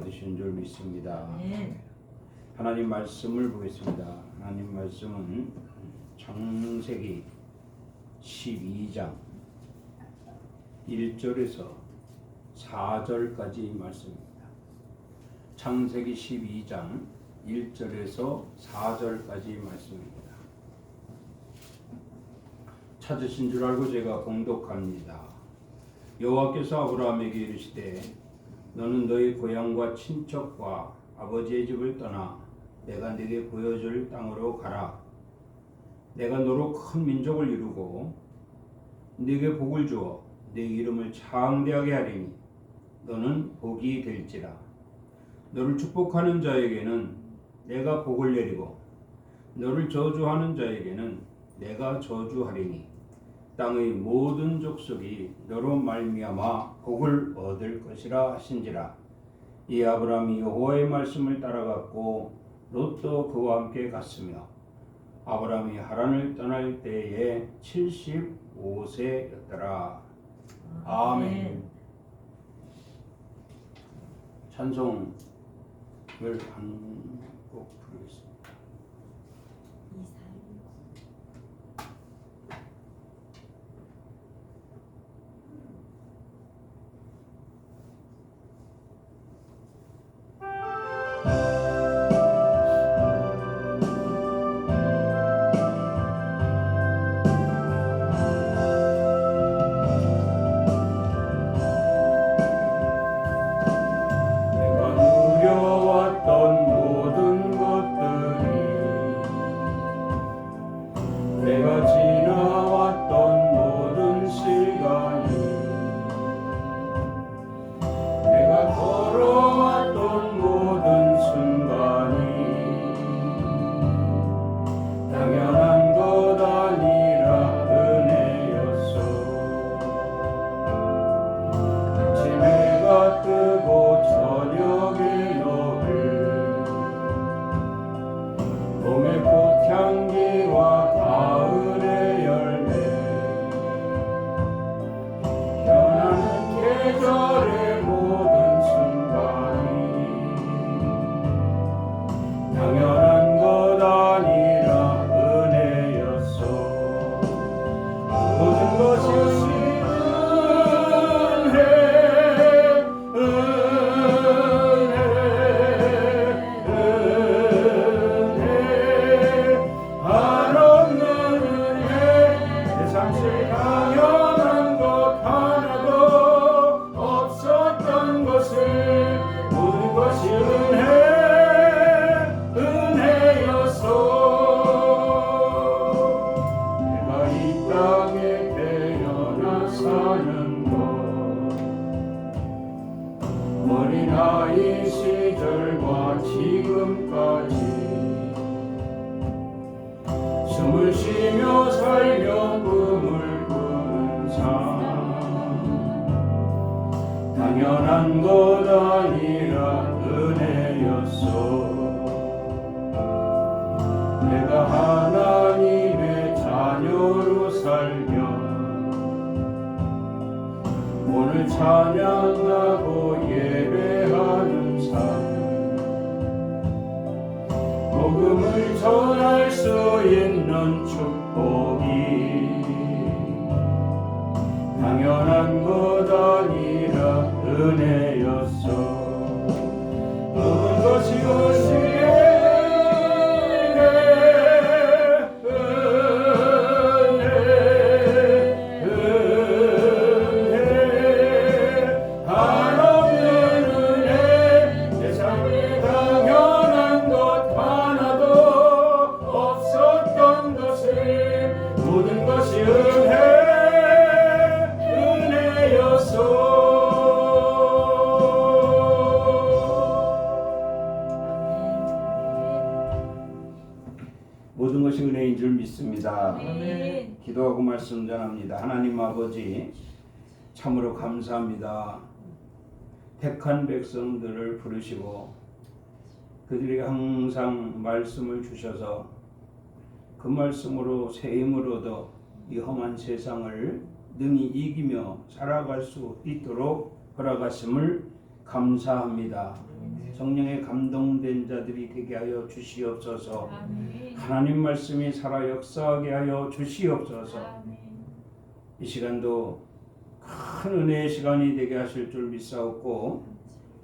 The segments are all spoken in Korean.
받으신 줄 믿습니다. 아멘. 하나님 말씀을 보겠습니다. 하나님 말씀은 창세기 12장 1절에서 4절까지 말씀입니다. 창세기 12장 1절에서 4절까지 말씀입니다. 찾으신 줄 알고 제가 공독합니다. 여호와께서 아브라함에게 이르시되 너는 너희 고향과 친척과 아버지의 집을 떠나 내가 네게 보여줄 땅으로 가라. 내가 너로 큰 민족을 이루고 네게 복을 주어 네 이름을 창대하게 하리니 너는 복이 될지라. 너를 축복하는 자에게는 내가 복을 내리고 너를 저주하는 자에게는 내가 저주하리니 땅의 모든 족속이 너로 말미암아 복을 얻을 것이라 하신지라. 이 아브라함이 여호와의 말씀을 따라갔고 롯도 그와 함께 갔으며 아브라함이 하란을 떠날 때에 75세였더라. 아멘. 찬송을 한 곡 부르겠습니다. 어린아이 시절과 지금까지 숨을 쉬며 살며 꿈을 꾸는 삶 당연한 것 아니라 은혜였어. 내가 하나님의 자녀로 살며 오늘 찬양하고 예배하는 삶 복음을 전할 수 있는 축복이 당연한 것 아니라 은혜였어. 모든 것이 모든 것이 은혜인 줄 믿습니다. 아멘. 기도하고 말씀 전합니다. 하나님 아버지 참으로 감사합니다. 택한 백성들을 부르시고 그들에게 항상 말씀을 주셔서 그 말씀으로 새 힘을 얻어 이 험한 세상을 능히 이기며 살아갈 수 있도록 허락하심을 감사합니다. 성령에 감동된 자들이 되게 하여 주시옵소서. 아멘. 하나님 말씀이 살아 역사하게 하여 주시옵소서. 아멘. 이 시간도 큰 은혜의 시간이 되게 하실 줄 믿사옵고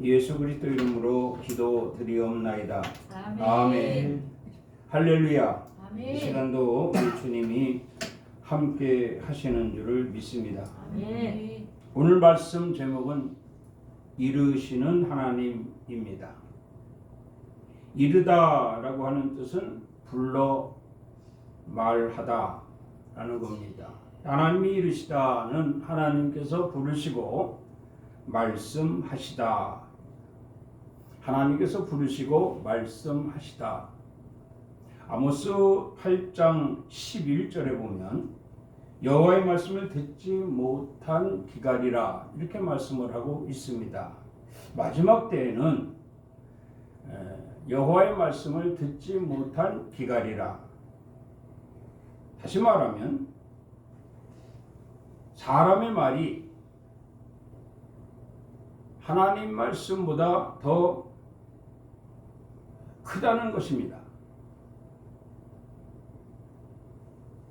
예수 그리스도 이름으로 기도드리옵나이다. 아멘. 아멘. 할렐루야. 이 아멘. 시간도 우리 주님이 함께 하시는 줄을 믿습니다. 아멘. 오늘 말씀 제목은 이르시는 하나님입니다. 이르다라고 하는 뜻은 불러 말하다 라는 겁니다. 하나님이 이르시다는 하나님께서 부르시고 말씀하시다. 하나님께서 부르시고 말씀하시다. 아모스 8장 11절에 보면 여호와의 말씀을 듣지 못한 기갈이라 이렇게 말씀을 하고 있습니다. 마지막 때에는 여호와의 말씀을 듣지 못한 기갈이라. 다시 말하면 사람의 말이 하나님 말씀보다 더 크다는 것입니다.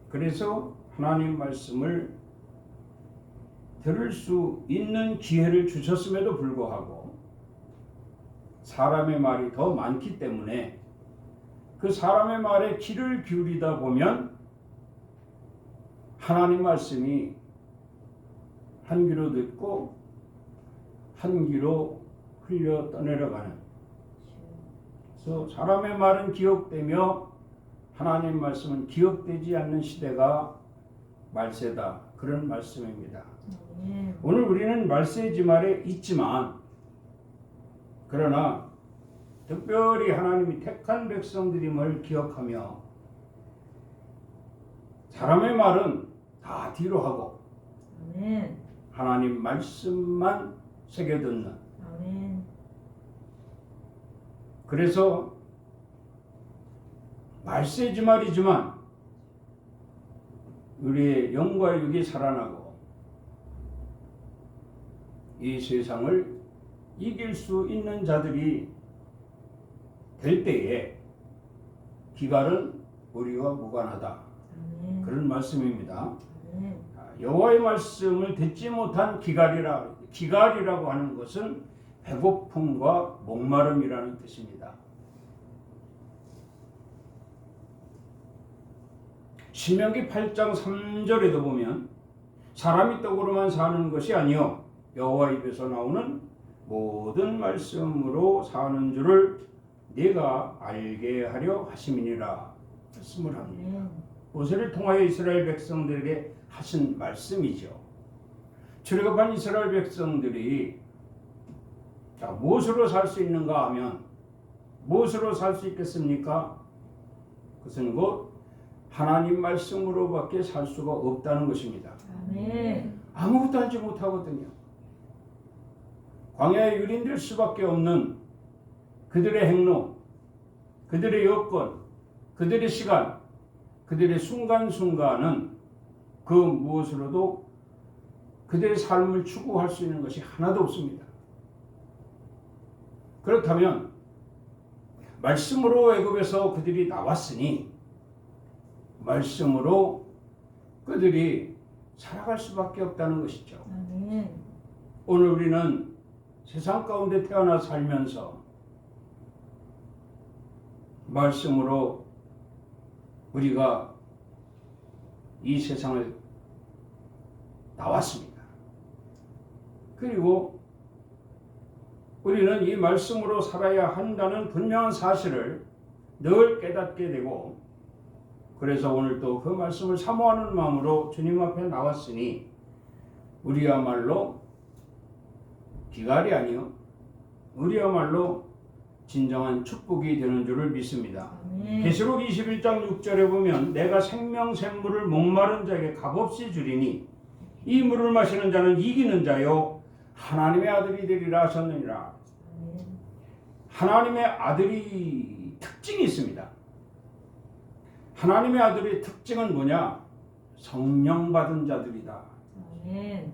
그래서 하나님 말씀을 들을 수 있는 기회를 주셨음에도 불구하고 사람의 말이 더 많기 때문에 그 사람의 말에 귀를 기울이다 보면 하나님 말씀이 한 귀로 듣고 한 귀로 흘려 떠내려가는, 그래서 사람의 말은 기억되며 하나님 말씀은 기억되지 않는 시대가 말세다, 그런 말씀입니다. 오늘 우리는 말세의 지말에 있지만 그러나 특별히 하나님이 택한 백성들임을 기억하며 사람의 말은 다 뒤로 하고 아멘. 하나님 말씀만 새겨듣는, 아멘. 그래서 말세의 지말이지만 우리의 영과 육이 살아나고 이 세상을 이길 수 있는 자들이 될 때에 기갈은 우리와 무관하다, 아멘. 그런 말씀입니다. 아멘. 여호와의 말씀을 듣지 못한 기갈이라고 하는 것은 배고픔과 목마름이라는 뜻입니다. 신명기 8장 3절에도 보면 사람이 떡으로만 사는 것이 아니요 여호와 입에서 나오는 모든 말씀으로 사는 줄을 네가 알게 하려 하심이니라 말씀을 합니다. 모세를 통하여 이스라엘 백성들에게 하신 말씀이죠. 출애굽한 이스라엘 백성들이 무엇으로 살 수 있는가 하면 무엇으로 살 수 있겠습니까? 그것은 곧 하나님 말씀으로밖에 살 수가 없다는 것입니다. 아멘. 아무것도 하지 못하거든요. 광야에 유린될 수밖에 없는 그들의 행로, 그들의 여건, 그들의 시간, 그들의 순간순간은 그 무엇으로도 그들의 삶을 추구할 수 있는 것이 하나도 없습니다. 그렇다면 말씀으로 애굽에서 그들이 나왔으니 말씀으로 그들이 살아갈 수밖에 없다는 것이죠. 아멘. 오늘 우리는 세상 가운데 태어나 살면서 말씀으로 우리가 이 세상을 나왔습니다. 그리고 우리는 이 말씀으로 살아야 한다는 분명한 사실을 늘 깨닫게 되고, 그래서 오늘 또 그 말씀을 사모하는 마음으로 주님 앞에 나왔으니 우리야말로 기갈이 아니요 우리야말로 진정한 축복이 되는 줄을 믿습니다. 계시록 21장 6절에 보면 내가 생명샘물을 목마른 자에게 값없이 주리니 이 물을 마시는 자는 이기는 자요 하나님의 아들이 되리라 하셨느니라. 하나님의 아들이 특징이 있습니다. 하나님의 아들의 특징은 뭐냐? 성령 받은 자들이다. 아멘.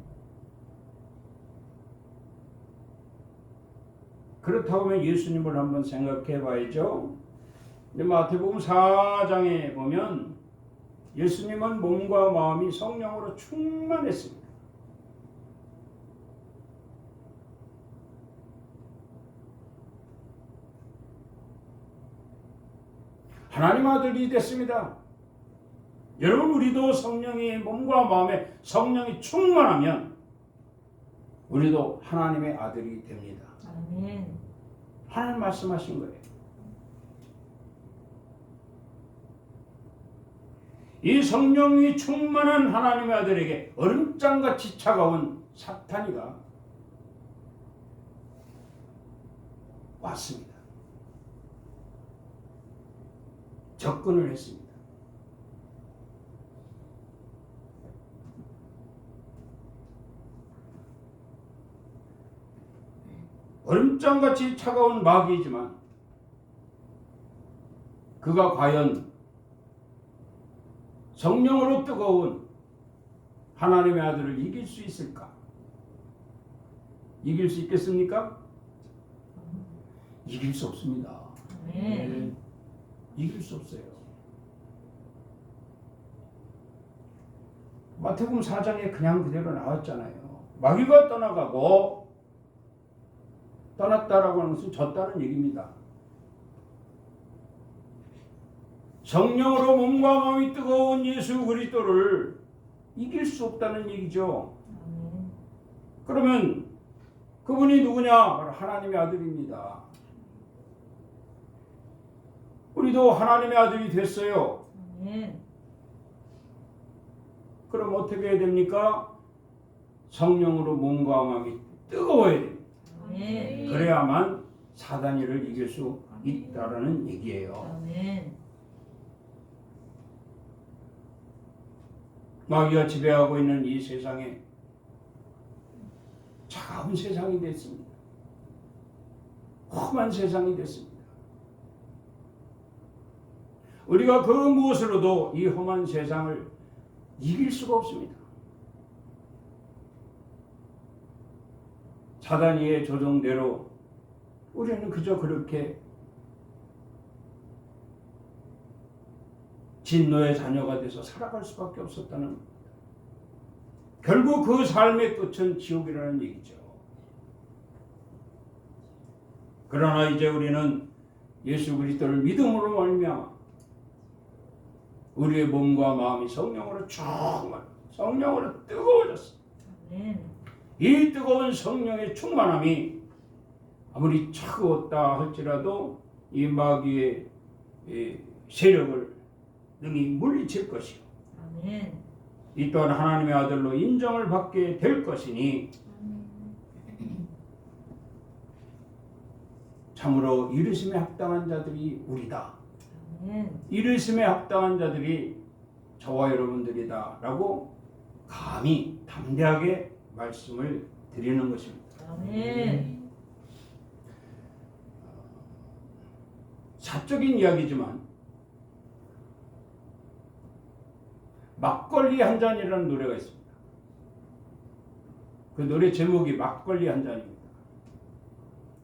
그렇다고 하면 예수님을 한번 생각해 봐야죠. 마태복음 4장에 보면 예수님은 몸과 마음이 성령으로 충만했습니다. 하나님 아들이 됐습니다. 여러분, 우리도 성령이 몸과 마음에 성령이 충만하면 우리도 하나님의 아들이 됩니다. 아멘. 하나님 말씀하신 거예요. 이 성령이 충만한 하나님의 아들에게 얼음장같이 차가운 사탄이가 왔습니다. 접근을 했습니다. 얼음장같이 차가운 마귀이지만 그가 과연 성령으로 뜨거운 하나님의 아들을 이길 수 있을까? 이길 수 있겠습니까? 이길 수 없습니다. 아멘. 이길 수 없어요. 마태복음 4장에 그냥 그대로 나왔잖아요. 마귀가 떠나가고 떠났다라고 하는 것은 졌다는 얘기입니다. 성령으로 몸과 마음이 뜨거운 예수 그리스도를 이길 수 없다는 얘기죠. 아멘. 그러면 그분이 누구냐? 바로 하나님의 아들입니다. 우리도 하나님의 아들이 됐어요. 아멘. 그럼 어떻게 해야 됩니까? 성령으로 몸과 마음이 뜨거워야 됩니다. 아멘. 그래야만 사단이를 이길 수 있다라는 얘기예요. 아멘. 마귀가 지배하고 있는 이 세상에 차가운 세상이 됐습니다. 험한 세상이 됐습니다. 우리가 그 무엇으로도 이 험한 세상을 이길 수가 없습니다. 사단이의 조종대로 우리는 그저 그렇게 진노의 자녀가 돼서 살아갈 수밖에 없었다는 겁니다. 결국 그 삶의 끝은 지옥이라는 얘기죠. 그러나 이제 우리는 예수 그리스도를 믿음으로 말미암아 우리의 몸과 마음이 성령으로 충만, 성령으로 뜨거워졌습니다. 아멘. 이 뜨거운 성령의 충만함이 아무리 차가웠다 할지라도 이 마귀의 세력을 능히 물리칠 것이요. 아멘. 이 또한 하나님의 아들로 인정을 받게 될 것이니 참으로 이르심에 합당한 자들이 우리다. 아멘. 이르심에 합당한 자들이 저와 여러분들이다 라고 감히 담대하게 말씀을 드리는 것입니다. 아멘. 사적인 이야기지만 막걸리 한 잔이라는 노래가 있습니다. 그 노래 제목이 막걸리 한 잔입니다.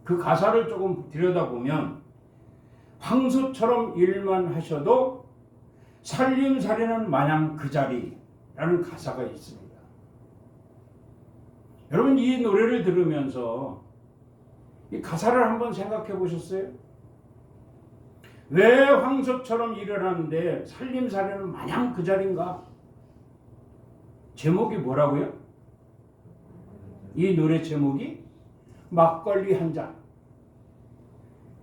그 가사를 조금 들여다보면 황소처럼 일만 하셔도 살림살이는 마냥 그 자리라는 가사가 있습니다. 여러분, 이 노래를 들으면서 이 가사를 한번 생각해 보셨어요? 왜 황소처럼 일을 하는데 살림살이는 마냥 그 자리인가? 제목이 뭐라고요? 이 노래 제목이 막걸리 한 잔.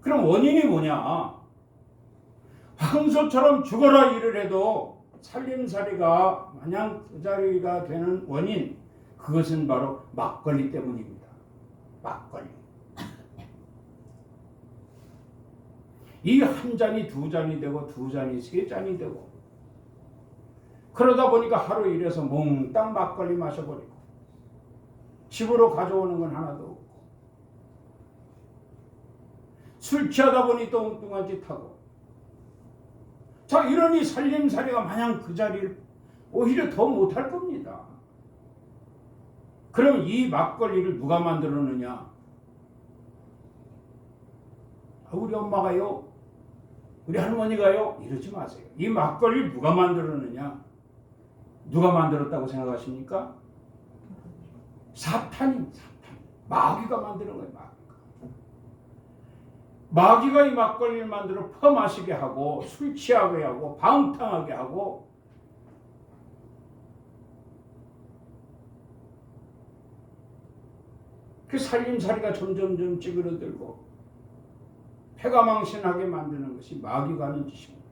그럼 원인이 뭐냐? 황소처럼 죽어라 일을 해도 살림살이가 마냥 그 자리가 되는 원인, 그것은 바로 막걸리 때문입니다. 막걸리. 이 한 잔이 두 잔이 되고 두 잔이 세 잔이 되고 그러다 보니까 하루 일해서 몽땅 막걸리 마셔버리고 집으로 가져오는 건 하나도 없고 술 취하다 보니 또 엉뚱한 짓 하고 자, 이러니 살림살이가 마냥 그 자리를 오히려 더 못할 겁니다. 그럼 이 막걸리를 누가 만들었느냐? 우리 엄마가요, 우리 할머니가요, 이러지 마세요. 이 막걸리 누가 만들었느냐? 누가 만들었다고 생각하십니까? 사탄입니다. 사탄. 마귀가 만드는 거예요. 마귀가 이 막걸리를 만들어 퍼마시게 하고 술 취하게 하고 방탕하게 하고 그 살림살이가 점점점 찌그러들고 패가망신하게 만드는 것이 마귀가 하는 짓입니다.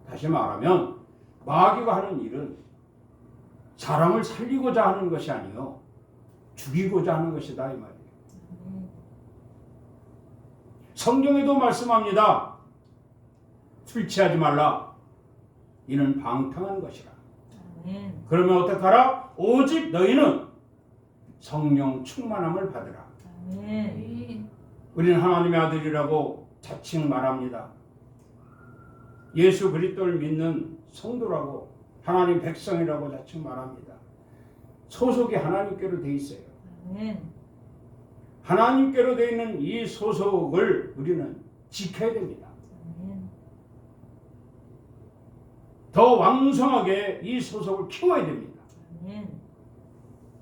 다시 말하면 마귀가 하는 일은 사람을 살리고자 하는 것이 아니요 죽이고자 하는 것이다 이 말이에요. 성경에도 말씀합니다. 술 취하지 말라. 이는 방탕한 것이라. 그러면 어떡하라? 오직 너희는 성령 충만함을 받으라. 우리는 하나님의 아들이라고 자칭 말합니다. 예수 그리스도를 믿는 성도라고 하나님 백성이라고 자칭 말합니다. 소속이 하나님께로 돼 있어요. 하나님께로 돼 있는 이 소속을 우리는 지켜야 됩니다. 더 왕성하게 이 소속을 키워야 됩니다.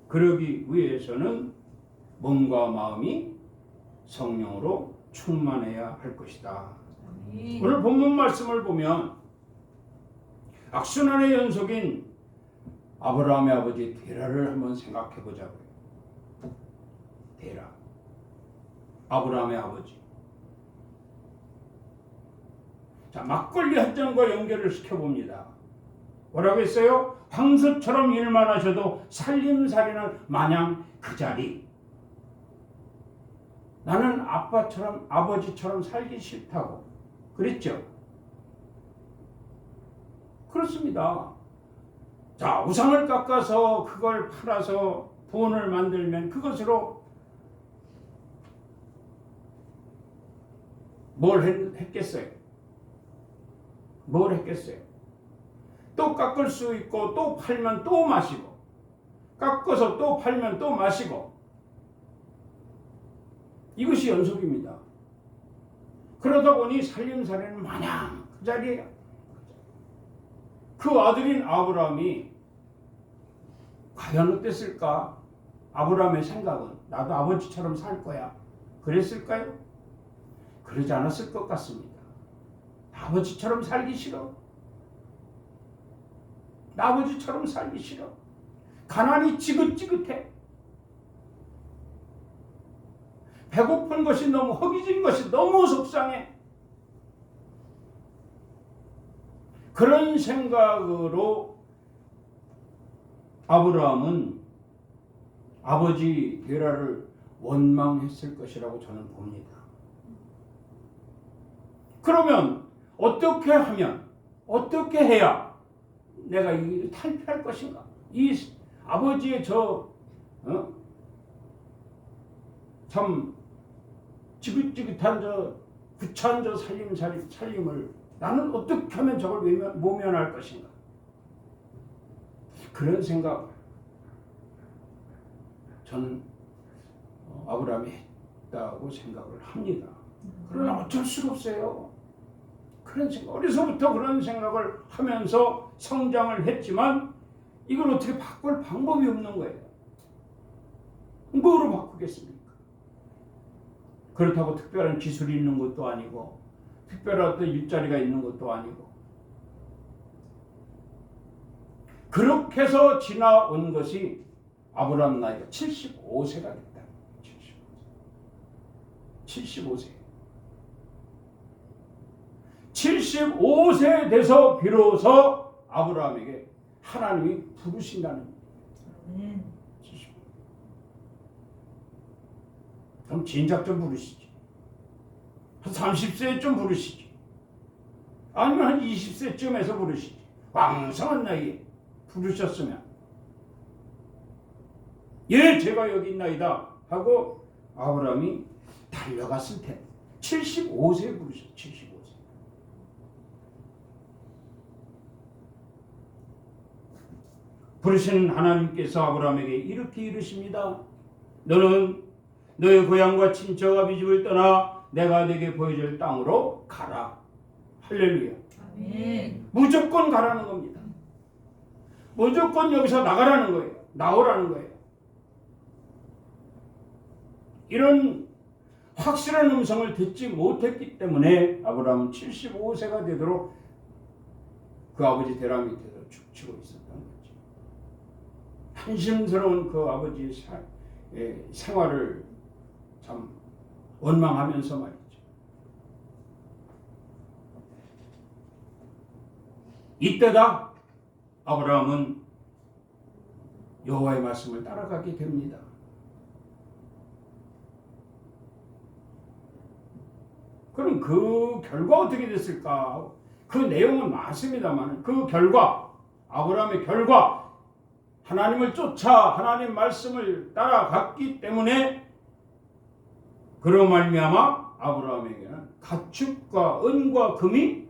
그러기 위해서는 몸과 마음이 성령으로 충만해야 할 것이다. 오늘 본문 말씀을 보면 악순환의 연속인 아브라함의 아버지 데라를 한번 생각해 보자고요. 데라, 아브라함의 아버지. 자, 막걸리 한 잔과 연결을 시켜봅니다. 뭐라고 했어요? 황소처럼 일만 하셔도 살림살이는 마냥 그 자리. 나는 아빠처럼 아버지처럼 살기 싫다고 그랬죠. 그렇습니다. 자, 우상을 깎아서 그걸 팔아서 돈을 만들면 그것으로 뭘 했겠어요? 뭘 했겠어요? 또 깎을 수 있고 또 팔면 또 마시고 깎아서 또 팔면 또 마시고 이것이 연속입니다. 그러다 보니 살림살이는 마냥 그 자리에요. 그 아들인 아브라함이 과연 어땠을까? 아브라함의 생각은 나도 아버지처럼 살 거야. 그랬을까요? 그러지 않았을 것 같습니다. 아버지처럼 살기 싫어. 나 아버지처럼 살기 싫어. 가난이 지긋지긋해. 배고픈 것이 너무 허기진 것이 너무 속상해. 그런 생각으로 아브라함은 아버지 데라를 원망했을 것이라고 저는 봅니다. 그러면 어떻게 하면 어떻게 해야 내가 이 탈피할 것인가? 이 아버지의 참 지긋지긋한 구차한 살림을 나는 어떻게 하면 저걸 모면할 것인가? 그런 생각 저는 아브라함이 했다고 생각을 합니다. 그러나 어쩔 수가 없어요. 그런 생각, 어려서부터 그런 생각을 하면서 성장을 했지만 이걸 어떻게 바꿀 방법이 없는 거예요. 뭐로 바꾸겠습니까? 그렇다고 특별한 기술이 있는 것도 아니고 특별한 어떤 일자리가 있는 것도 아니고 그렇게 해서 지나온 것이 아브라함 나이가 75세가 됐다. 75세. 75세 돼서 비로소 아브라함에게 하나님이 부르신다는 거예요. 그럼 진작 좀 부르시지. 한 30세쯤 부르시지. 아니면 한 20세쯤에서 부르시지. 왕성한 나이에 부르셨으면 예, 제가 여기 있나이다 하고 아브라함이 달려갔을 텐데 75세에 부르셨어요. 75세. 부르신 하나님께서 아브라함에게 이렇게 이르십니다. 너는 너의 고향과 친척 아비집을 떠나 내가 네게 보여줄 땅으로 가라. 할렐루야. 아멘. 무조건 가라는 겁니다. 무조건 여기서 나가라는 거예요. 나오라는 거예요. 이런 확실한 음성을 듣지 못했기 때문에 아브라함은 75세가 되도록 그 아버지 대라 밑에서 죽치고 있었던 거죠. 한심스러운 그 아버지의 생활을 참 원망하면서 말이죠. 이때다 아브라함은 여호와의 말씀을 따라가게 됩니다. 그럼 그 결과 어떻게 됐을까? 그 내용은 많습니다만 그 결과, 아브라함의 결과, 하나님을 쫓아 하나님 말씀을 따라갔기 때문에 그로 말미암아 아브라함에게는 가축과 은과 금이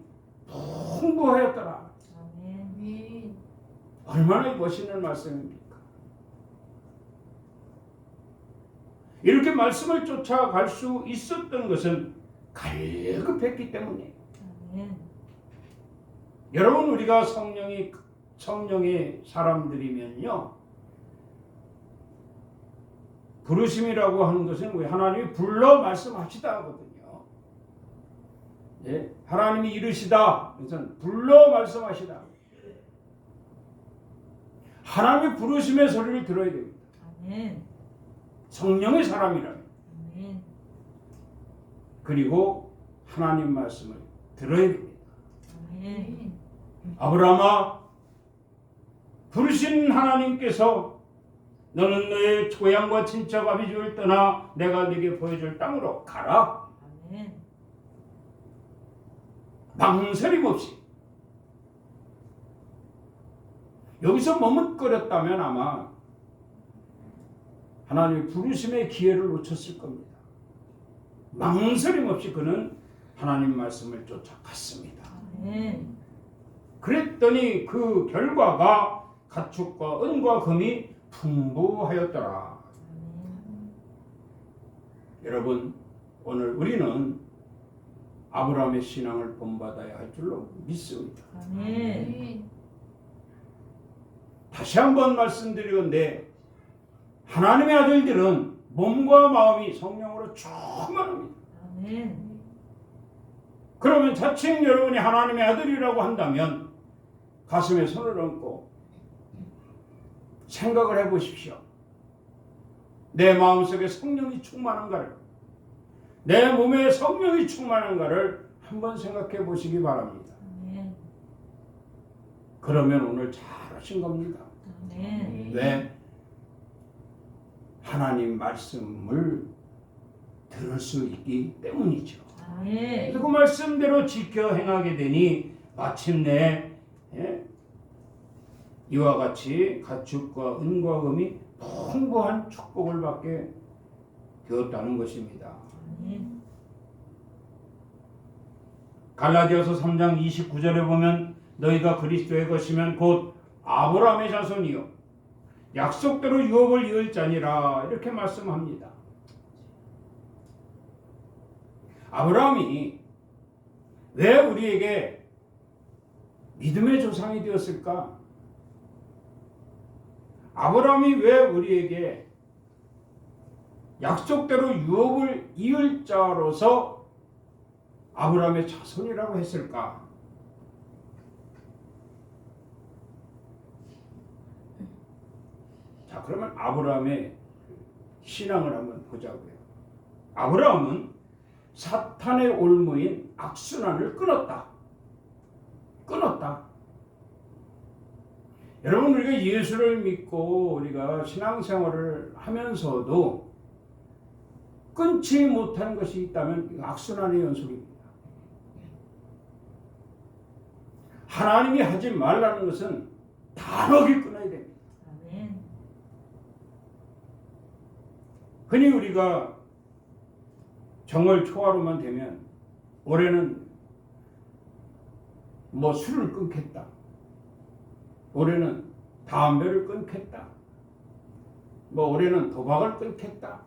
풍부하였더라. 아멘. 얼마나 멋있는 말씀입니까? 이렇게 말씀을 쫓아갈 수 있었던 것은 갈급했기 때문에. 아멘. 여러분, 우리가 성령의 사람들이면요, 부르심이라고 하는 것은 왜 하나님이 불러 말씀하시다 하거든요. 예, 하나님이 이르시다, 그것은 불러 말씀하시다. 하나님의 부르심의 소리를 들어야 됩니다. 아멘. 성령의 사람이라면. 아멘. 그리고 하나님 말씀을 들어야 됩니다. 아멘. 아브라함아, 부르신 하나님께서 너는 너의 고향과 친척 아비집을 떠나 내가 네게 보여줄 땅으로 가라. 아멘. 망설임 없이. 여기서 머뭇거렸다면 아마 하나님의 부르심의 기회를 놓쳤을 겁니다. 망설임 없이 그는 하나님 말씀을 쫓아갔습니다. 아멘. 그랬더니 그 결과가 가축과 은과 금이 풍부하였더라. 아멘. 여러분, 오늘 우리는 아브라함의 신앙을 본받아야 할 줄로 믿습니다. 아멘. 다시 한번 말씀드리건대 하나님의 아들들은 몸과 마음이 성령으로 충만합니다. 아멘. 그러면 자칭 여러분이 하나님의 아들이라고 한다면 가슴에 손을 얹고 생각을 해보십시오. 내 마음속에 성령이 충만한가를, 내 몸에 성령이 충만한가를 한번 생각해 보시기 바랍니다. 아멘. 그러면 오늘 잘하신 겁니다. 아멘. 왜? 하나님 말씀을 들을 수 있기 때문이죠. 아멘. 그래서 그 말씀대로 지켜 행하게 되니 마침내 이와 같이 가축과 은과 금이 풍부한 축복을 받게 되었다는 것입니다. 아멘. 갈라디아서 3장 29절에 보면 너희가 그리스도의 것이면 곧 아브라함의 자손이요 약속대로 유업을 이을 자니라 이렇게 말씀합니다. 아브라함이 왜 우리에게 믿음의 조상이 되었을까? 아브라함이 왜 우리에게 약속대로 유업을 이을 자로서 아브라함의 자손이라고 했을까? 자, 그러면 아브라함의 신앙을 한번 보자고요. 아브라함은 사탄의 올무인 악순환을 끊었다. 여러분, 우리가 예수를 믿고 우리가 신앙생활을 하면서도 끊지 못한 것이 있다면 악순환의 연속입니다. 하나님이 하지 말라는 것은 단호하게 끊어야 됩니다. 아멘. 흔히 우리가 정월 초하루만 되면 올해는 뭐 술을 끊겠다. 올해는 담배를 끊겠다. 뭐 올해는 도박을 끊겠다.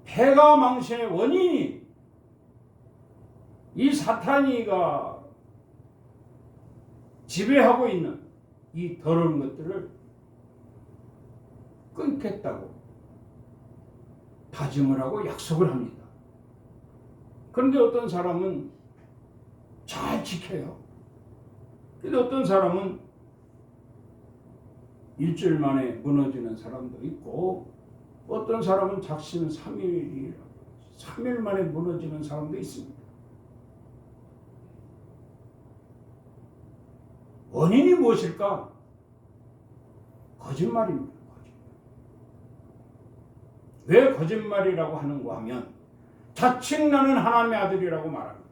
패가 망신의 원인이 이 사탄이가 지배하고 있는 이 더러운 것들을 끊겠다고 다짐을 하고 약속을 합니다. 그런데 어떤 사람은 잘 지켜요. 그런데 어떤 사람은 일주일 만에 무너지는 사람도 있고, 어떤 사람은 작심 3일 만에 무너지는 사람도 있습니다. 원인이 무엇일까? 거짓말입니다. 왜 거짓말이라고 하는가 하면 자칭 나는 하나님의 아들이라고 말합니다.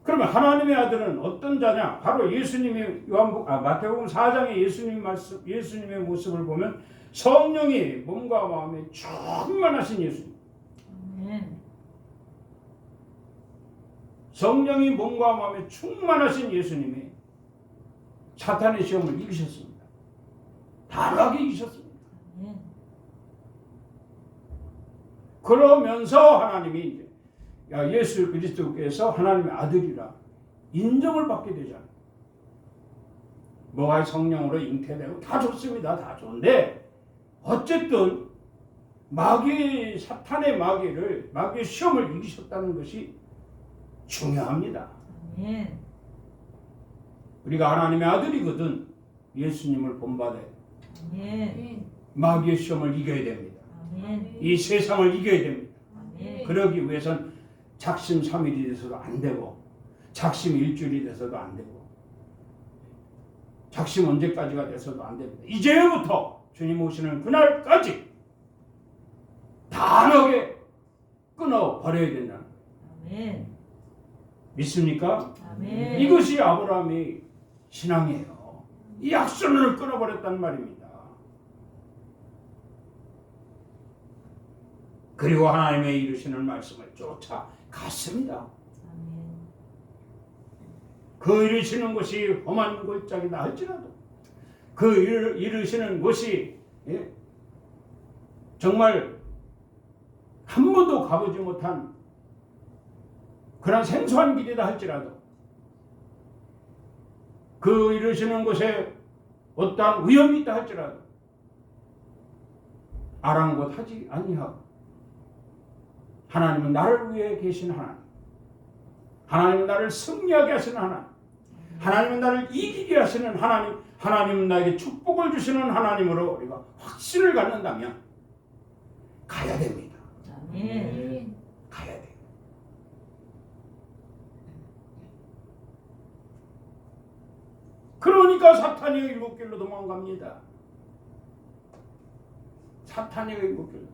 그러면 하나님의 아들은 어떤 자냐? 바로 예수님의 마태복음 4장의 예수님의 모습을 보면 성령이 몸과 마음에 충만하신 예수님. 아멘. 성령이 몸과 마음에 충만하신 예수님이 사탄의 시험을 이기셨습니다. 단호하게 이기셨습니다. 아멘. 그러면서 하나님이 이제 예수 그리스도께서 하나님의 아들이라 인정을 받게 되잖아요. 뭐가 성령으로 잉태되고 다 좋습니다. 다 좋은데 어쨌든 사탄의 마귀의 시험을 이기셨다는 것이 중요합니다. 아멘. 우리가 하나님의 아들이거든 예수님을 본받아야 돼. 아멘. 마귀의 시험을 이겨야 됩니다. 아멘. 이 세상을 이겨야 됩니다. 아멘. 그러기 위해선 작심 3일이 돼서도 안 되고, 작심 일주일이 돼서도 안 되고, 작심 언제까지가 돼서도 안 됩니다. 이제부터 주님 오시는 그날까지 단호하게 끊어버려야 된다는 거예요. 아멘. 믿습니까? 아멘. 이것이 아브라함의 신앙이에요. 이 약속을 끊어버렸단 말입니다. 그리고 하나님의 이루시는 말씀을 쫓아갔습니다. 아멘. 그 이루시는 것이 험한 골짜기다 할지라도, 그 이루시는 것이 정말 한 번도 가보지 못한 그런 생소한 길이다 할지라도, 그 이루시는 곳에 어떠한 위험이 있다 할지라도 아랑곳하지 아니하고, 하나님은 나를 위해 계신 하나님, 하나님은 나를 승리하게 하시는 하나님, 하나님은 나를 이기게 하시는 하나님, 하나님은 나에게 축복을 주시는 하나님으로 우리가 확신을 갖는다면 가야 됩니다. 아멘. 가야 돼요. 그러니까 사탄이 일곱 길로 도망갑니다. 사탄이 일곱 길로.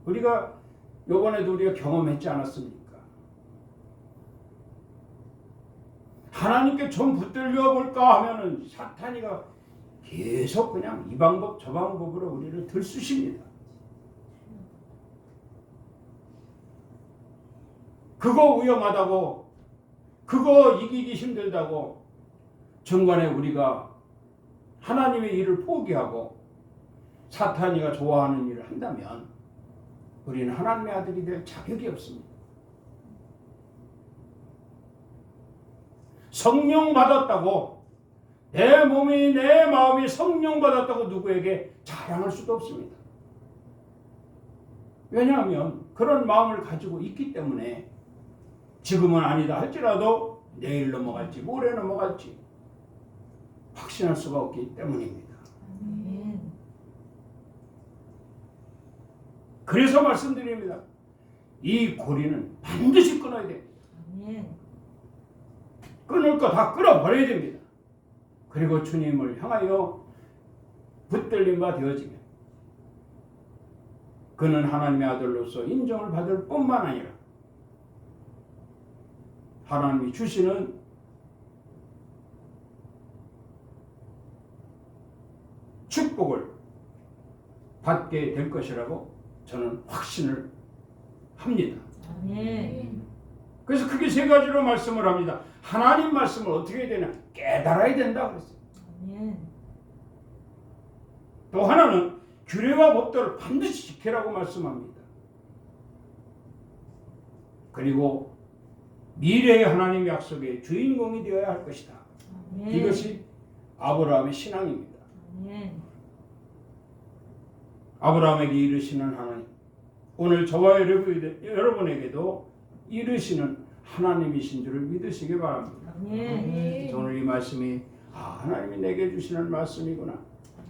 우리가 요번에도 우리가 경험했지 않았습니까? 하나님께 좀 붙들려 볼까 하면은 사탄이가 계속 그냥 이 방법 저 방법으로 우리를 들쑤십니다. 그거 위험하다고, 그거 이기기 힘들다고 중간에 우리가 하나님의 일을 포기하고 사탄이가 좋아하는 일을 한다면 우리는 하나님의 아들이 될 자격이 없습니다. 성령 받았다고, 내 몸이 내 마음이 성령 받았다고 누구에게 자랑할 수도 없습니다. 왜냐하면 그런 마음을 가지고 있기 때문에 지금은 아니다 할지라도 내일 넘어갈지 모레 넘어갈지 확신할 수가 없기 때문입니다. 아멘. 그래서 말씀드립니다. 이 고리는 반드시 끊어야 됩니다. 아멘. 끊을 거 다 끊어버려야 됩니다. 그리고 주님을 향하여 붙들림 바 되어지면 그는 하나님의 아들로서 인정을 받을 뿐만 아니라 하나님이 주시는 축복을 받게 될 것이라고 저는 확신을 합니다. 아멘. 그래서 크게 세 가지로 말씀을 합니다. 하나님 말씀을 어떻게 해야 되냐? 깨달아야 된다 그랬어요. 아멘. 또 하나는 규례와 법도를 반드시 지키라고 말씀합니다. 그리고 미래의 하나님 약속의 주인공이 되어야 할 것이다. 아멘. 이것이 아브라함의 신앙입니다. 아멘. 아브라함에게 이르시는 하나님, 오늘 저와 여러분에게도 이르시는 하나님이신 줄을 믿으시기 바랍니다. 아멘. 오늘 이 말씀이 하나님이 내게 주시는 말씀이구나.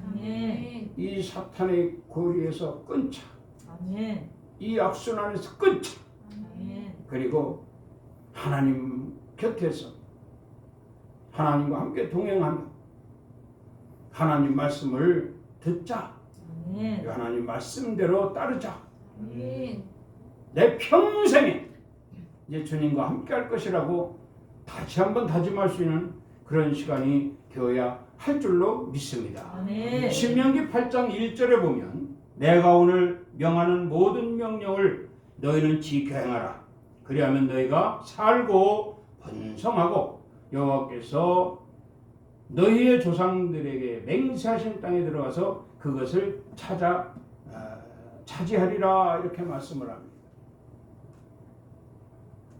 아멘. 이 사탄의 고리에서 끊자. 아멘. 이 악순환에서 끊자. 아멘. 그리고 하나님 곁에서 하나님과 함께 동행하며 하나님 말씀을 듣자. 아멘. 하나님 말씀대로 따르자. 아멘. 내 평생에 이제 주님과 함께 할 것이라고 다시 한번 다짐할 수 있는 그런 시간이 되어야 할 줄로 믿습니다. 아멘. 신명기 8장 1절에 보면 내가 오늘 명하는 모든 명령을 너희는 지켜 행하라. 그리하면 너희가 살고 번성하고 여호와께서 너희의 조상들에게 맹세하신 땅에 들어가서 그것을 차지하리라 이렇게 말씀을 합니다.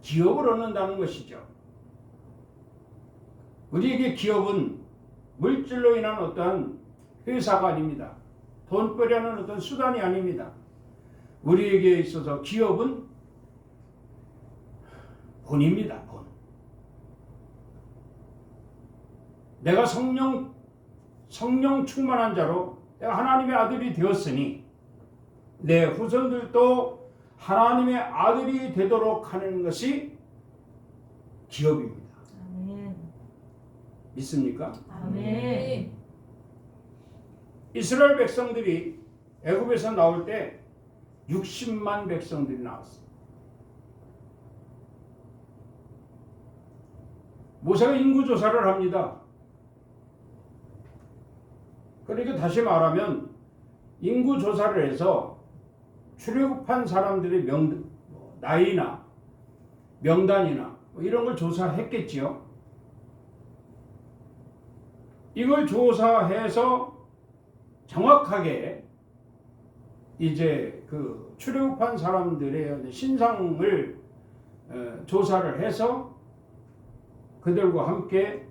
기업을 얻는다는 것이죠. 우리에게 기업은 물질로 인한 어떠한 회사가 아닙니다. 돈벌이하는 어떤 수단이 아닙니다. 우리에게 있어서 기업은 본입니다. 본. 내가 성령 충만한 자로 내가 하나님의 아들이 되었으니 내 후손들도 하나님의 아들이 되도록 하는 것이 기업입니다. 아멘. 믿습니까? 아멘. 이스라엘 백성들이 애굽에서 나올 때 60만 백성들이 나왔어요. 모세가 인구조사를 합니다. 그러니까 다시 말하면 인구조사를 해서 출애굽한 사람들의 나이나 명단이나 이런 걸 조사했겠지요. 이걸 조사해서 정확하게 이제 그 출애굽한 사람들의 신상을 조사를 해서 그들과 함께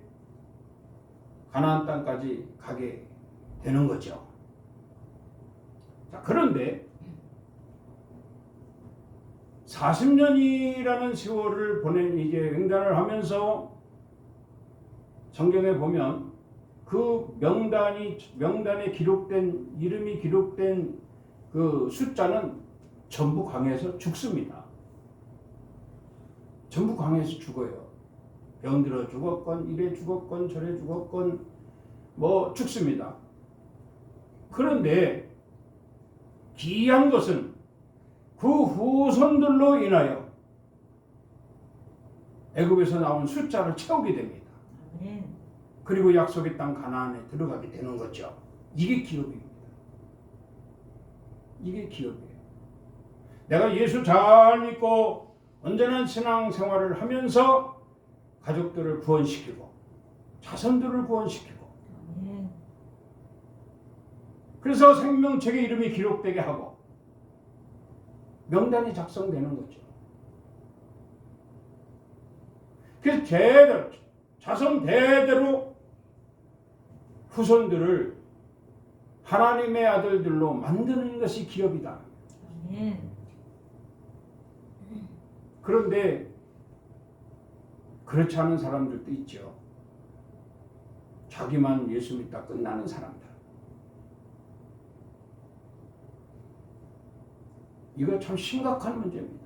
가나안 땅까지 가게 되는 거죠. 자, 그런데 40년이라는 세월을 보낸 이제 횡단을 하면서 성경에 보면 그 명단에 기록된 이름이 기록된 그 숫자는 전부 강해서 죽습니다. 전부 강해서 죽어요. 병들어 죽었건 이래 죽었건 저래 죽었건 뭐 죽습니다. 그런데 기이한 것은 그 후손들로 인하여 애굽에서 나온 숫자를 채우게 됩니다. 아멘. 그리고 약속의 땅 가나안에 들어가게 되는 거죠. 이게 기업입니다. 이게 기업이에요. 내가 예수 잘 믿고 온전한 신앙생활을 하면서 가족들을 구원시키고 자손들을 구원시키고 아멘. 그래서 생명책에 이름이 기록되게 하고 명단이 작성되는 거죠. 그래서 제대로 자손 대대로 후손들을 하나님의 아들들로 만드는 것이 기업이다. 아멘. 그런데 그렇지 않은 사람들도 있죠. 자기만 예수 믿다 끝나는 사람들. 이거 참 심각한 문제입니다.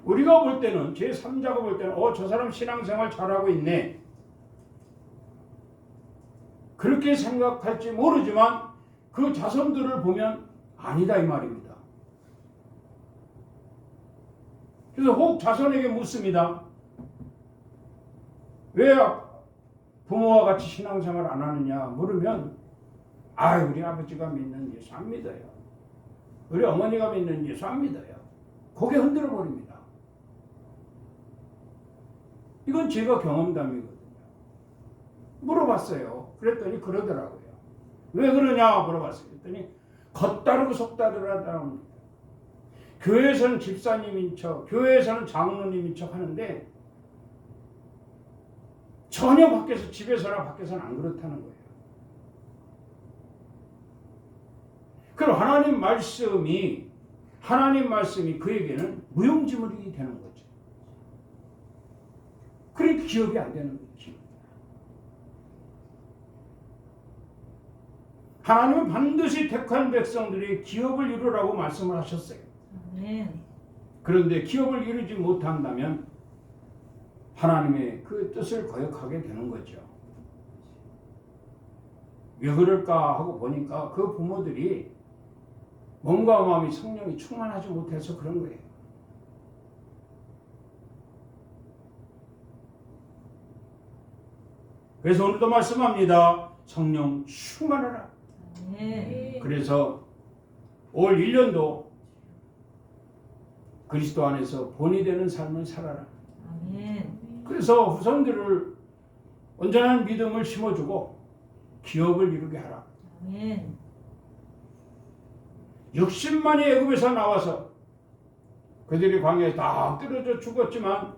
우리가 볼 때는 제3자가 볼 때는 저 사람 신앙생활 잘하고 있네. 그렇게 생각할지 모르지만 그 자손들을 보면 아니다 이 말입니다. 그래서 혹 자손에게 묻습니다. 왜 부모와 같이 신앙생활 안 하느냐 물으면 우리 아버지가 믿는 예수 안 믿어요. 우리 어머니가 믿는 예수 안 믿어요. 고개 흔들어 버립니다. 이건 제가 경험담이거든요. 물어봤어요. 그랬더니 그러더라고요. 왜 그러냐 물어봤어요. 그랬더니 겉다르고 속다르다는 겁니다. 교회에서는 집사님인 척, 교회에서는 장로님인 척 하는데 전혀 밖에서, 집에서나 밖에서는 안 그렇다는 거예요. 그럼 하나님 말씀이 그에게는 무용지물이 되는 거죠. 그러니까 기업이 안 되는 거죠. 하나님은 반드시 택한 백성들이 기업을 이루라고 말씀을 하셨어요. 아멘. 그런데 기업을 이루지 못한다면 하나님의 그 뜻을 거역하게 되는 거죠. 왜 그럴까 하고 보니까 그 부모들이 몸과 마음이 성령이 충만하지 못해서 그런 거예요. 그래서 오늘도 말씀합니다. 성령 충만하라. 아멘. 그래서 올 1년도 그리스도 안에서 본이 되는 삶을 살아라. 아멘. 그래서 후손들을 온전한 믿음을 심어주고 기업을 이루게 하라. 아멘. 60만이 애굽에서 나와서 그들이 광야에 다 떨어져 죽었지만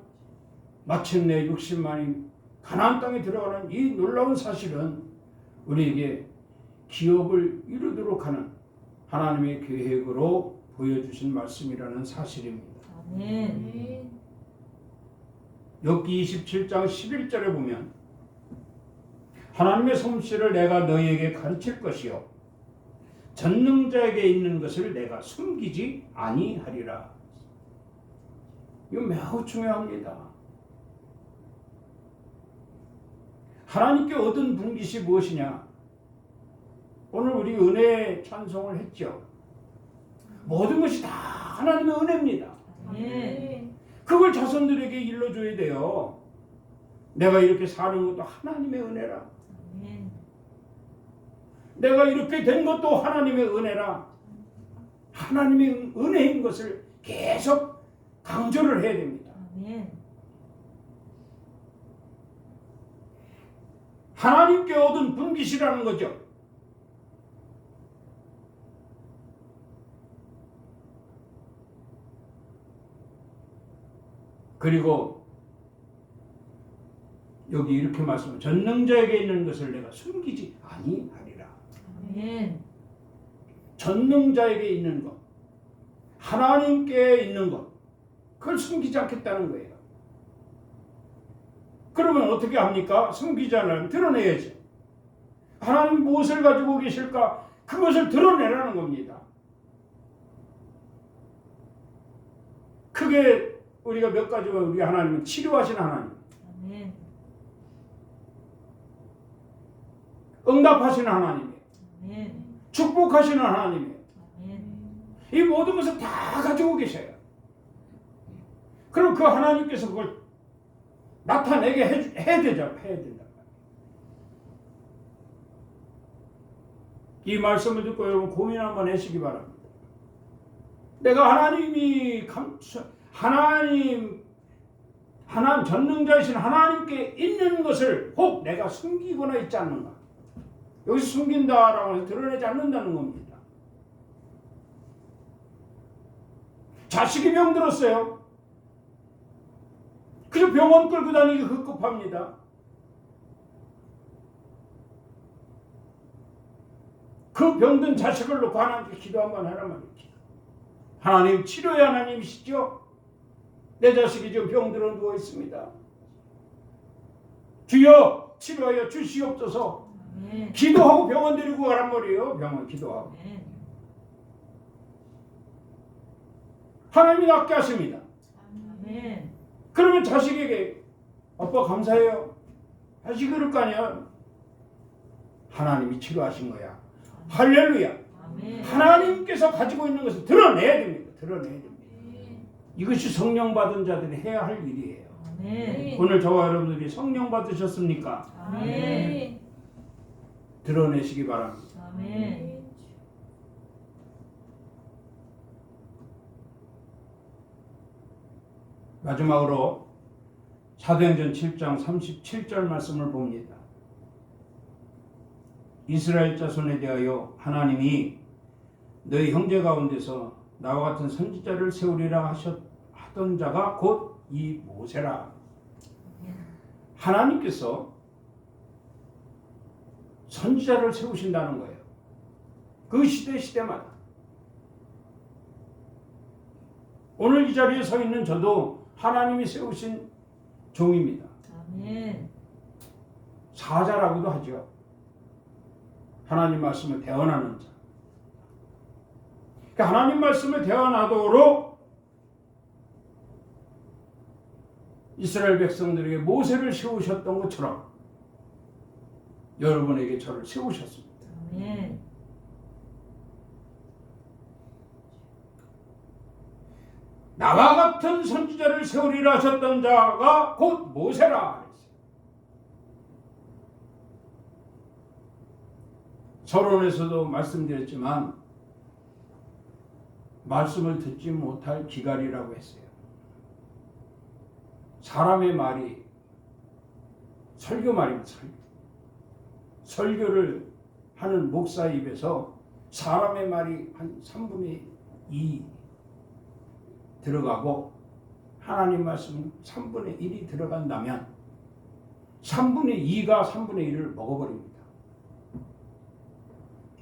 마침내 60만이 가나안 땅에 들어가는 이 놀라운 사실은 우리에게 기업을 이루도록 하는 하나님의 계획으로 보여주신 말씀이라는 사실입니다. 아멘. 욥기 27장 11절에 보면 하나님의 솜씨를 내가 너희에게 가르칠 것이요 전능자에게 있는 것을 내가 숨기지 아니하리라. 이거 매우 중요합니다. 하나님께 얻은 분깃이 무엇이냐? 오늘 우리 은혜 찬송을 했죠. 모든 것이 다 하나님의 은혜입니다. 아멘. 그걸 자손들에게 일러줘야 돼요. 내가 이렇게 사는 것도 하나님의 은혜라. 아멘. 내가 이렇게 된 것도 하나님의 은혜라. 하나님의 은혜인 것을 계속 강조를 해야 됩니다. 아멘. 하나님께 얻은 분깃이라는 거죠. 그리고 여기 이렇게 말씀을 전능자에게 있는 것을 내가 숨기지 아니하리라. 아멘. 전능자에게 있는 것, 하나님께 있는 것, 그걸 숨기지 않겠다는 거예요. 그러면 어떻게 합니까? 숨기지 않으면 드러내야죠. 하나님 무엇을 가지고 계실까? 그것을 드러내라는 겁니다. 크게 우리가 몇 가지가 우리 하나님은 치료하시는 하나님, 아멘. 응답하시는 하나님이에요. 아멘. 축복하시는 하나님이에요. 아멘. 이 모든 것을 다 가지고 계셔요. 그럼 그 하나님께서 그걸 나타내게 해야 된다. 이 말씀을 듣고 여러분 고민 한번 하시기 바랍니다. 내가 하나님 전능자이신 하나님께 있는 것을 혹 내가 숨기거나 있지 않는가? 여기서 숨긴다라고 해서 드러내지 않는다는 겁니다. 자식이 병들었어요. 그저 병원 끌고 다니기 급급합니다. 그 병든 자식을 놓고 하나님께 기도 한번 하란 말이죠. 하나님 치료의 하나님이시죠? 내 자식이 지금 병들어 누워 있습니다. 주여 치료하여 주시옵소서. 아멘. 기도하고 병원 데리고 가란 말이에요. 병원 기도하고. 아멘. 하나님이 낫게 하십니다. 아멘. 그러면 자식에게 아빠 감사해요. 자식이 그럴 거 아니야. 하나님이 치료하신 거야. 할렐루야. 아멘. 하나님께서 가지고 있는 것을 드러내야 됩니다. 드러내야 됩니다. 이것이 성령 받은 자들이 해야 할 일이에요. 아멘. 오늘 저와 여러분들이 성령 받으셨습니까? 아멘. 드러내시기 바랍니다. 아멘. 마지막으로 사도행전 7장 37절 말씀을 봅니다. 이스라엘 자손에 대하여 하나님이 너희 형제 가운데서 나와 같은 선지자를 세우리라 하던 자가 곧 이 모세라. 하나님께서 선지자를 세우신다는 거예요. 그 시대마다. 오늘 이 자리에 서 있는 저도 하나님이 세우신 종입니다. 아멘. 사자라고도 하죠. 하나님 말씀을 대언하는 자. 그러니까 하나님 말씀을 대언하도록 이스라엘 백성들에게 모세를 세우셨던 것처럼 여러분에게 저를 세우셨습니다. 아멘. 나와 같은 선지자를 세우리라 하셨던 자가 곧 모세라. 서론에서도 말씀드렸지만 말씀을 듣지 못할 기갈이라고 했어요. 사람의 말이 설교 말입니다. 설교를 하는 목사 입에서 사람의 말이 한 3분의 2 들어가고 하나님 말씀은 3분의 1이 들어간다면 3분의 2가 3분의 1을 먹어버립니다.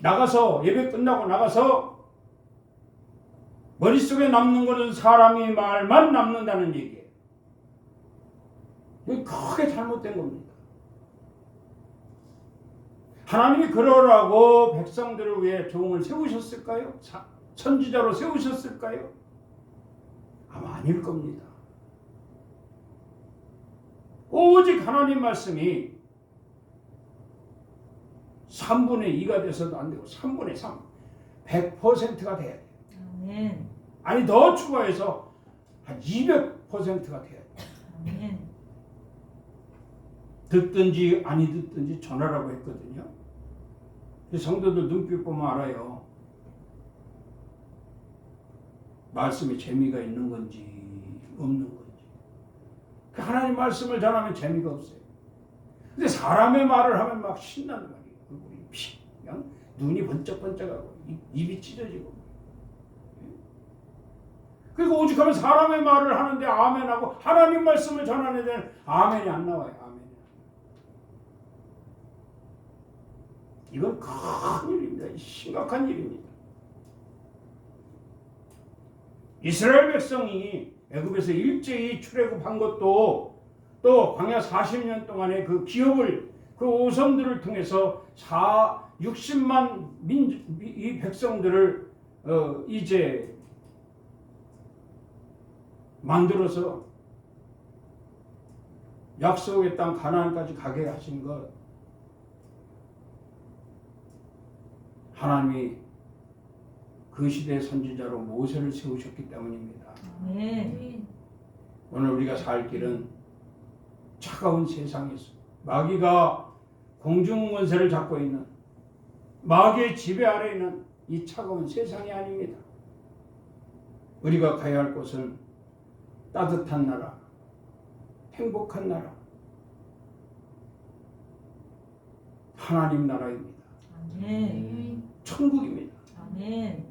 나가서 예배 끝나고 나가서 머릿속에 남는 것은 사람의 말만 남는다는 얘기예요. 이게 크게 잘못된 겁니다. 하나님이 그러라고 백성들을 위해 종을 세우셨을까요? 선지자로 세우셨을까요? 아마 아닐 겁니다. 오직 하나님 말씀이 3분의 2가 돼서도 안 되고 3분의 3, 100%가 돼야 돼요. 아멘. 아니 더 추가해서 한 200%가 돼야 돼요. 아멘. 듣든지 아니 듣든지 전하라고 했거든요. 성도들 눈빛 보면 알아요. 말씀에 재미가 있는 건지 없는 건지. 하나님 말씀을 전하면 재미가 없어요. 근데 사람의 말을 하면 막 신나는 말이에요. 그냥 눈이 번쩍번쩍하고 입이 찢어지고. 그리고 오죽하면 사람의 말을 하는데 아멘하고 하나님 말씀을 전하는 데는 아멘이 안 나와요. 아멘이. 이건 큰 일입니다. 심각한 일입니다. 이스라엘 백성이 애굽에서 일제히 출애굽한 것도 또 광야 40년 동안의 그 기업을 그 오선들을 통해서 60만 이 백성들을 이제 만들어서 약속의 땅 가나안까지 가게 하신 것 하나님이 그 시대의 선지자로 모세를 세우셨기 때문입니다. 아멘. 오늘 우리가 살 길은 차가운 세상에서 마귀가 공중권세를 잡고 있는 마귀의 지배 아래 있는 이 차가운 세상이 아닙니다. 우리가 가야 할 곳은 따뜻한 나라, 행복한 나라, 하나님 나라입니다. 아멘. 천국입니다. 아멘.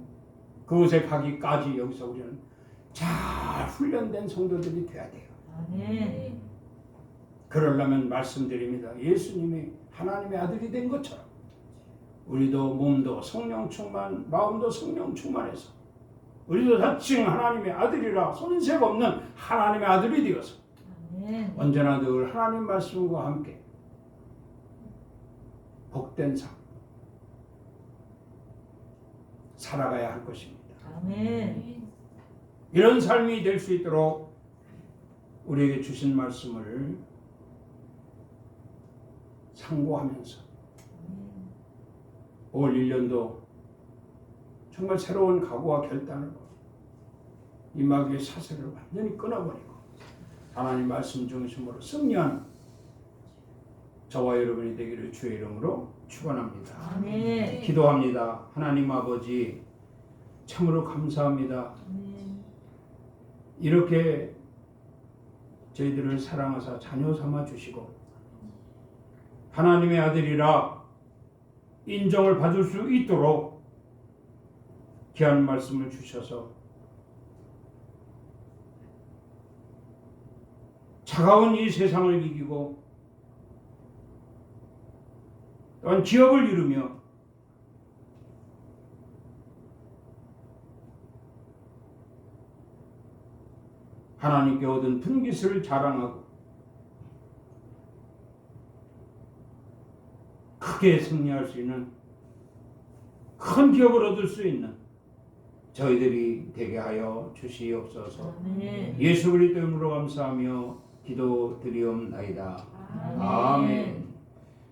그곳에 가기까지 여기서 우리는 잘 훈련된 성도들이 돼야 돼요. 아멘. 그러려면 말씀드립니다. 예수님이 하나님의 아들이 된 것처럼 우리도 몸도 성령 충만, 마음도 성령 충만해서 우리도 자칭 하나님의 아들이라 손색 없는 하나님의 아들이 되어서 아멘. 언제나 늘 하나님 말씀과 함께 복된 삶 살아가야 할 것입니다. 아멘. 이런 삶이 될 수 있도록 우리에게 주신 말씀을 상고하면서 올 1년도 정말 새로운 각오와 결단으로 이 마귀의 사슬을 완전히 끊어버리고 하나님 말씀 중심으로 승리하는 저와 여러분이 되기를 주의 이름으로 축원합니다. 아멘. 기도합니다. 하나님 아버지 참으로 감사합니다. 아멘. 이렇게 저희들을 사랑하사 자녀 삼아 주시고 하나님의 아들이라 인정을 받을 수 있도록 귀한 말씀을 주셔서 차가운 이 세상을 이기고 또한 기업을 이루며 하나님께 얻은 분깃을 자랑하고 크게 승리할 수 있는 큰 기업을 얻을 수 있는 저희들이 되게 하여 주시옵소서. 아멘. 예수 그리스도 이름으로 감사하며 기도드리옵나이다. 아멘.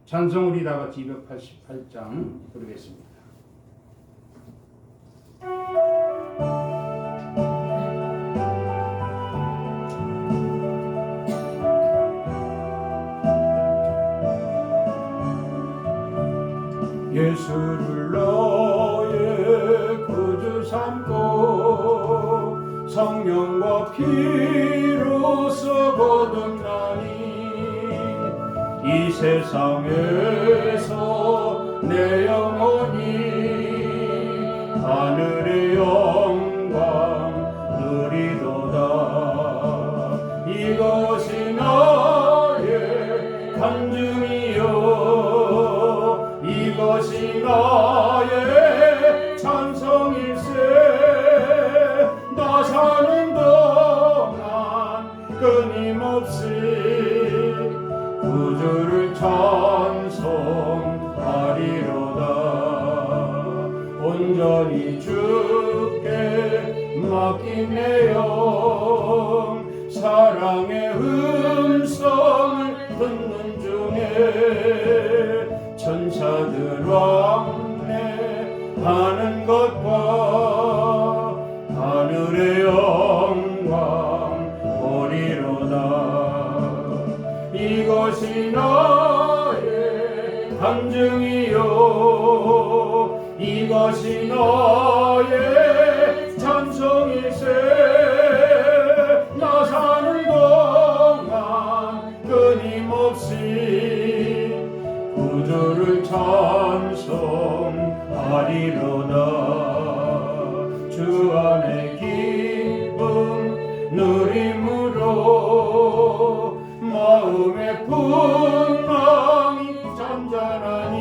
찬송 우리 다 같이 288장 부르겠습니다. 예수를 너의 구주 삼고 성령과 피로써 거듭나니 이 세상에서 내 영혼이 하늘의 영광 누리도다. 이것이 나의 간증이요 이것이 나의 찬송일세. 나 사는 동안 끊임없이 구주를 찬송하리로다. 온전히 주께 맡긴 내 영 사랑의 음성을 듣는 중에 천사들 왕래하는 것과 하늘의 영광 보리로다. 이것이 나의 간증이요 이것이 나의 찬송일세. 나 사는 동안 끊임없이 구주를 찬송하리로다. 주 안에 기쁨 누림으로 마음의 풍랑이 잔잔하니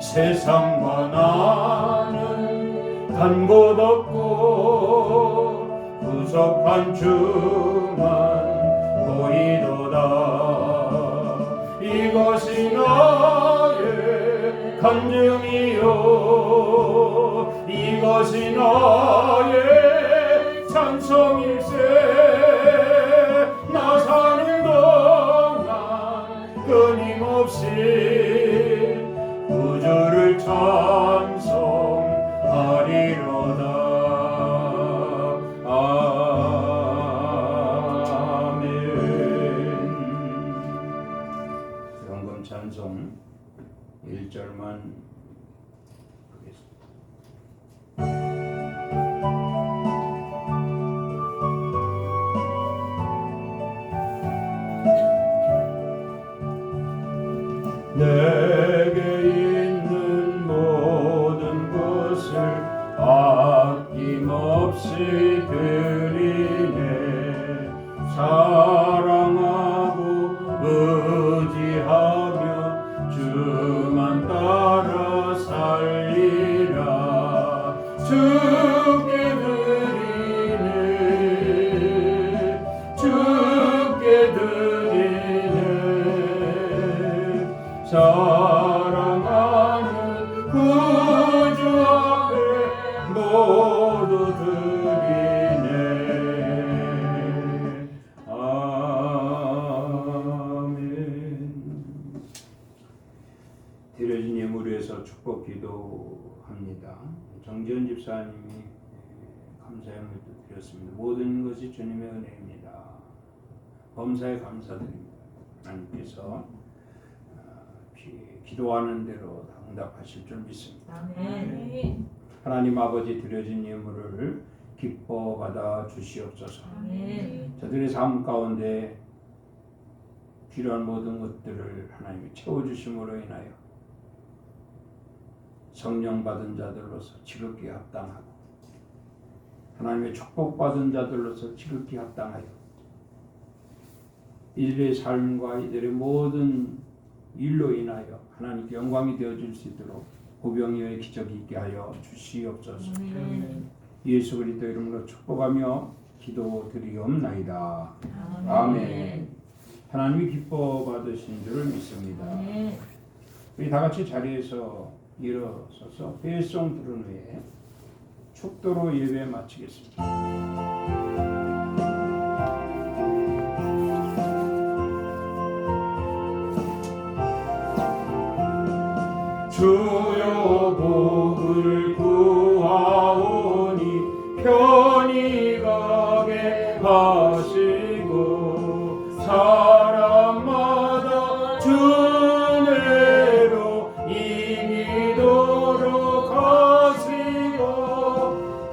세상과 나는 간 곳 없고 구속한 주만 보이도다. 이것이 나의 간증이요 이것이 나의 찬송일세. 나 사는 동안 끊임없이 구주를 찬송하리로다. 연금 찬송 1절만 보겠습니다. 내게 있는 모든 것을 아낌없이 드리네. 사랑하고 의지하며 주만 따라 살리라. 주께 드리네 주께 드리네. 사랑하는 구주 앞에 모두 드리네. 아멘. 드려진 예물을 위해서 축복 기도합니다. 정지현 집사님이 감사의 예물을 드렸습니다. 모든 것이 주님의 은혜입니다. 범사에 감사드립니다. 하나님께서 기도하는 대로 응답하실 줄 믿습니다. 아멘. 하나님 아버지 드려진 예물을 기뻐 받아 주시옵소서. 아멘. 저들의 삶 가운데 필요한 모든 것들을 하나님이 채워주심으로 인하여 성령 받은 자들로서 지극히 합당하고 하나님의 축복받은 자들로서 지극히 합당하여 이들의 삶과 이들의 모든 일로 인하여 하나님께 영광이 되어질 수 있도록 고병이의 기적이 있게 하여 주시옵소서. 예수 그리스도 이름으로 축복하며 기도드리옵나이다. 아멘. 하나님이 기뻐 받으신 줄을 믿습니다. 우리 다 같이 자리에서 일어서서 회송 들은 후에 축도로 예배 마치겠습니다. 주여 복을 구하오니 편히 가게 하시고 사람마다 주내로 이기도록 하시고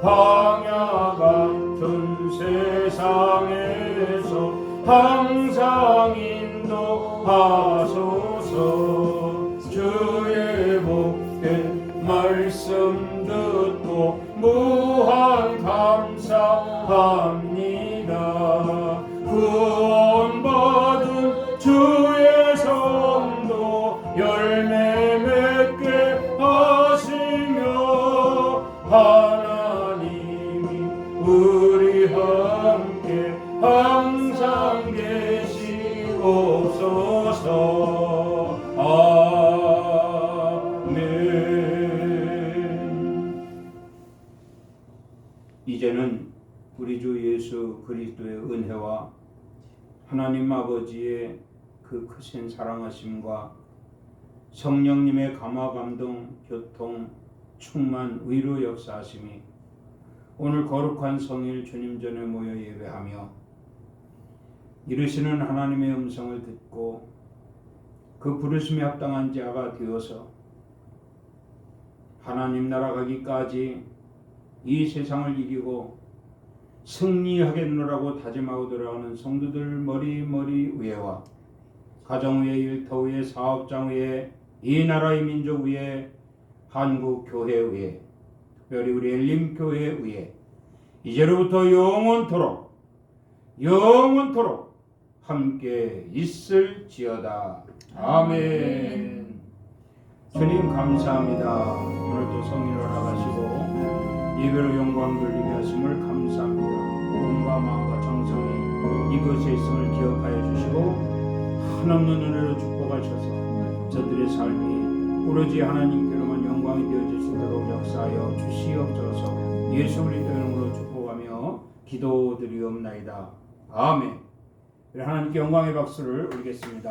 방야 같은 세상에서 항상 인도하소서. 주의 복된 말씀 듣고 무한 감사합니다. 구원받은 주의 성도 열매 맺게 하시며 하나님이 우리 함께 항상 계시옵소서. 이제는 우리 주 예수 그리스도의 은혜와 하나님 아버지의 그 크신 사랑하심과 성령님의 감화 감동 교통 충만 위로 역사하심이 오늘 거룩한 성일 주님 전에 모여 예배하며 이르시는 하나님의 음성을 듣고 그 부르심에 합당한 자가 되어서 하나님 나라 가기까지 이 세상을 이기고 승리하겠노라고 다짐하고 돌아가는 성도들 머리 위에와 가정 위에, 일터 위에, 사업장 위에, 이 나라의 민족 위에, 한국 교회 위에, 특별히 우리 엘림 교회 위에 이제로부터 영원토록 함께 있을지어다. 아멘. 주님 감사합니다. 오늘도 성인을 나가시고 예배로 영광 돌리게 하심을 감사합니다. 몸과 마음과 정성이 이것에 있음을 기억하여 주시고 한없는 은혜로 축복하셔서 저들의 삶이 오로지 하나님께로만 영광이 되어질 수 있도록 역사하여 주시옵소서. 예수 그리스도 이름으로 축복하며 기도드리옵나이다. 아멘. 하나님께 영광의 박수를 올리겠습니다.